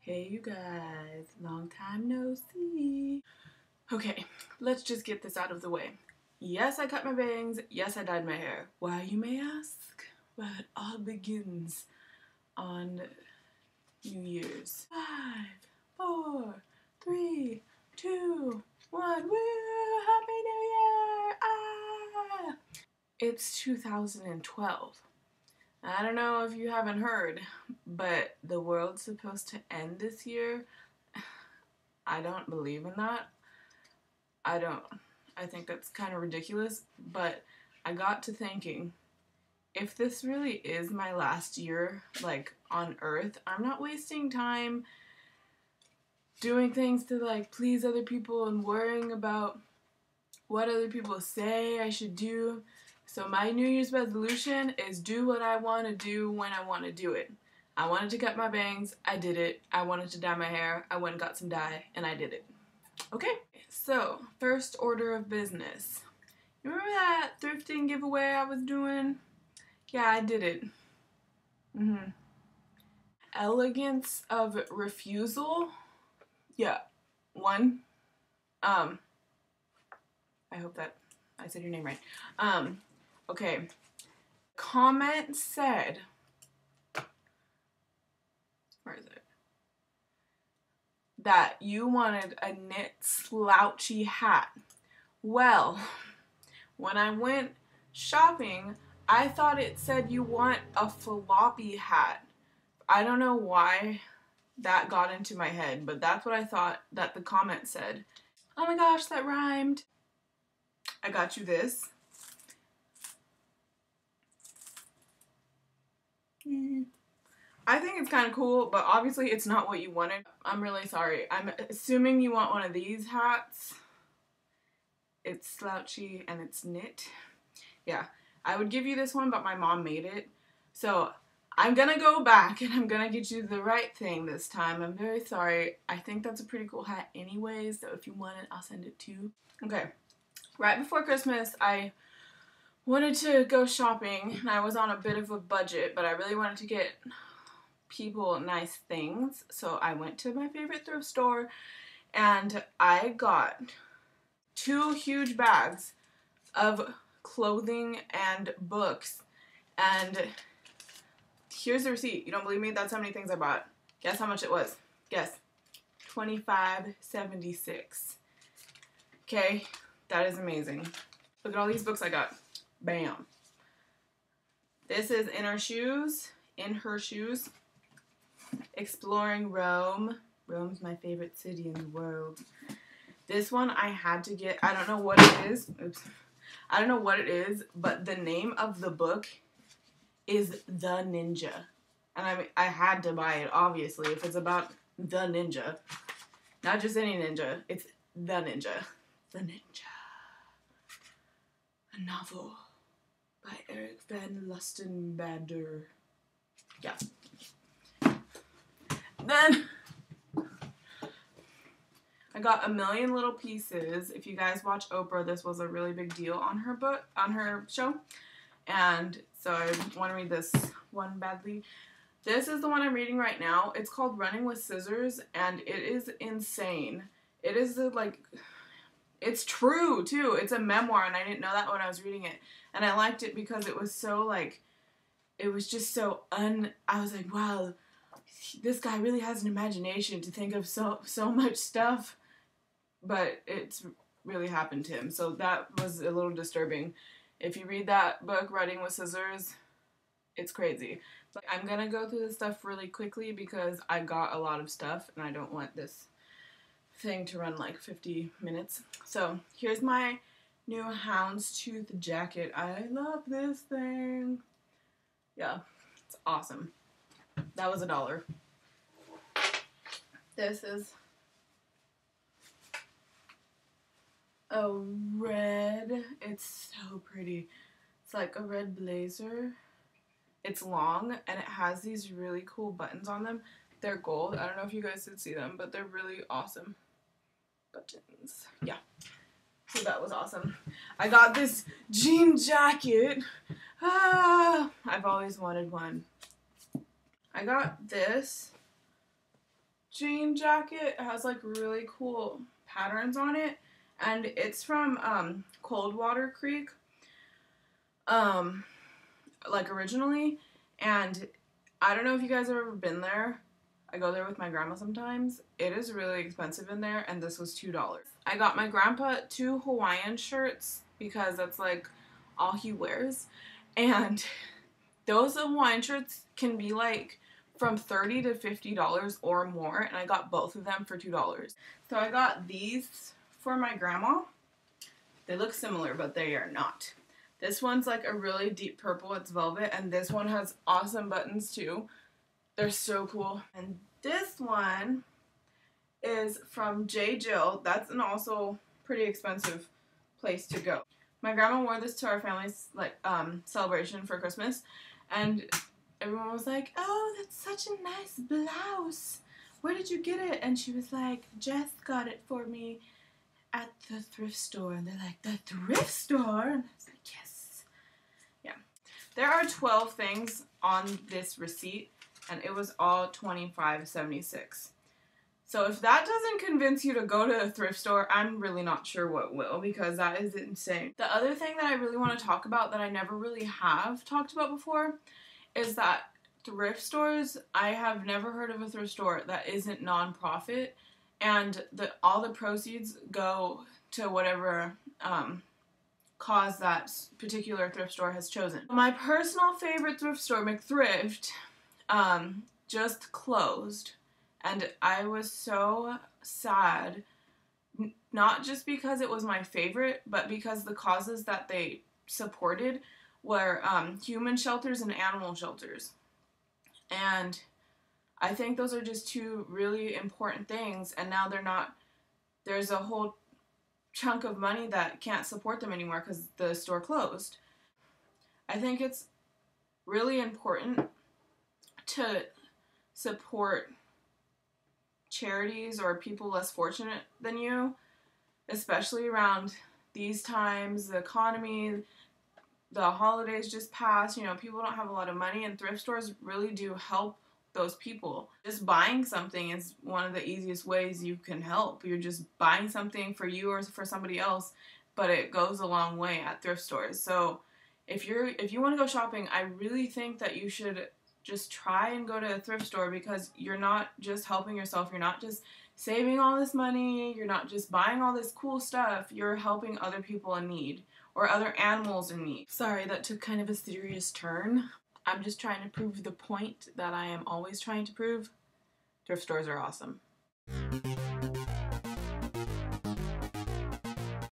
Hey you guys, long time no see. Okay, let's just get this out of the way. Yes, I cut my bangs. Yes, I dyed my hair. Why, you may ask? Well, it all begins on New Year's. 5, 4, 3, 2, 1. Woo! Happy New Year! Ah! It's 2012. I don't know if you haven't heard, but the world's supposed to end this year. I don't believe in that. I think that's kind of ridiculous, but I got to thinking, if this really is my last year, like, on Earth, I'm not wasting time doing things to, like, please other people and worrying about what other people say I should do. So my New Year's resolution is do what I want to do when I want to do it. I wanted to cut my bangs, I did it. I wanted to dye my hair, I went and got some dye, and I did it. Okay, so first order of business. You remember that thrifting giveaway I was doing? Yeah, I did it. Elegance of refusal. Yeah, one. I hope that I said your name right. Okay. Comment said, where is it? That you wanted a knit slouchy hat. Well, when I went shopping, I thought it said you want a floppy hat. I don't know why that got into my head, but that's what I thought that the comment said. Oh my gosh, that rhymed. I got you this. I think it's kind of cool, but obviously it's not what you wanted. I'm really sorry. I'm assuming you want one of these hats. It's slouchy and it's knit. Yeah, I would give you this one, but my mom made it. So I'm gonna go back and I'm gonna get you the right thing this time. I'm very sorry. I think that's a pretty cool hat anyways, so if you want it, I'll send it to you. Okay, right before Christmas, I wanted to go shopping and I was on a bit of a budget, but I really wanted to get people nice things. So I went to my favorite thrift store and I got 2 huge bags of clothing and books. And here's the receipt. You don't believe me? That's how many things I bought. Guess how much it was? Guess. $25.76. Okay, that is amazing. Look at all these books I got. Bam. This is In Her Shoes. Exploring Rome. Rome's my favorite city in the world. This one I had to get. I don't know what it is. Oops. I don't know what it is, but the name of the book is The Ninja. And I had to buy it, obviously, if it's about the ninja. Not just any ninja. It's The Ninja. The Ninja. A novel by Eric Van Lustenbader. Yeah. Then I got A Million Little Pieces. If you guys watch Oprah, this was a really big deal on her show. And so I want to read this one badly. This is the one I'm reading right now. It's called Running with Scissors, and it is insane. It is it's true too. It's a memoir, and I didn't know that when I was reading it. And I liked it because it was so like, it was just so I was like, wow, this guy really has an imagination to think of so much stuff. But it's really happened to him. So that was a little disturbing. If you read that book, Running with Scissors, it's crazy. But I'm going to go through this stuff really quickly because I got a lot of stuff and I don't want this thing to run like 50 minutes. So here's my new houndstooth jacket. I love this thing. Yeah, it's awesome. That was $1. This is a red, it's so pretty. It's like a red blazer. It's long and it has these really cool buttons on them. They're gold. I don't know if you guys could see them, but they're really awesome buttons. Yeah. So that was awesome. I got this jean jacket. I've always wanted one. I got this jean jacket. It has like really cool patterns on it, and it's from Coldwater Creek, like originally, and I don't know if you guys have ever been there. I go there with my grandma sometimes. It is really expensive in there, and this was $2. I got my grandpa 2 Hawaiian shirts because that's like all he wears, and those Hawaiian shirts can be like from $30 to $50 or more, and I got both of them for $2. So I got these for my grandma. They look similar, but they are not. This one's like a really deep purple, it's velvet, and this one has awesome buttons too. They're so cool. And this one is from J. Jill. That's an also pretty expensive place to go. My grandma wore this to our family's like celebration for Christmas, and everyone was like, "Oh, that's such a nice blouse. Where did you get it?" And she was like, "Jess got it for me at the thrift store." And they're like, "The thrift store?" And I was like, "Yes." Yeah. There are 12 things on this receipt, and it was all $25.76. So if that doesn't convince you to go to a thrift store, I'm really not sure what will, because that is insane. The other thing that I really want to talk about that I never really have talked about before is that thrift stores, I have never heard of a thrift store that isn't non-profit, and all the proceeds go to whatever cause that particular thrift store has chosen. My personal favorite thrift store, McThrift, just closed, and I was so sad, not just because it was my favorite, but because the causes that they supported were human shelters and animal shelters. And I think those are just two really important things, and now they're not, there's a whole chunk of money that can't support them anymore because the store closed. I think it's really important to support charities or people less fortunate than you, especially around these times, the economy, the holidays just passed, you know, people don't have a lot of money, and thrift stores really do help those people. Just buying something is one of the easiest ways you can help. You're just buying something for you or for somebody else, but it goes a long way at thrift stores. So if you want to go shopping, I really think that you should just try and go to a thrift store, because you're not just helping yourself, you're not just saving all this money, you're not just buying all this cool stuff, you're helping other people in need or other animals in need. Sorry, that took kind of a serious turn. I'm just trying to prove the point that I am always trying to prove. Thrift stores are awesome.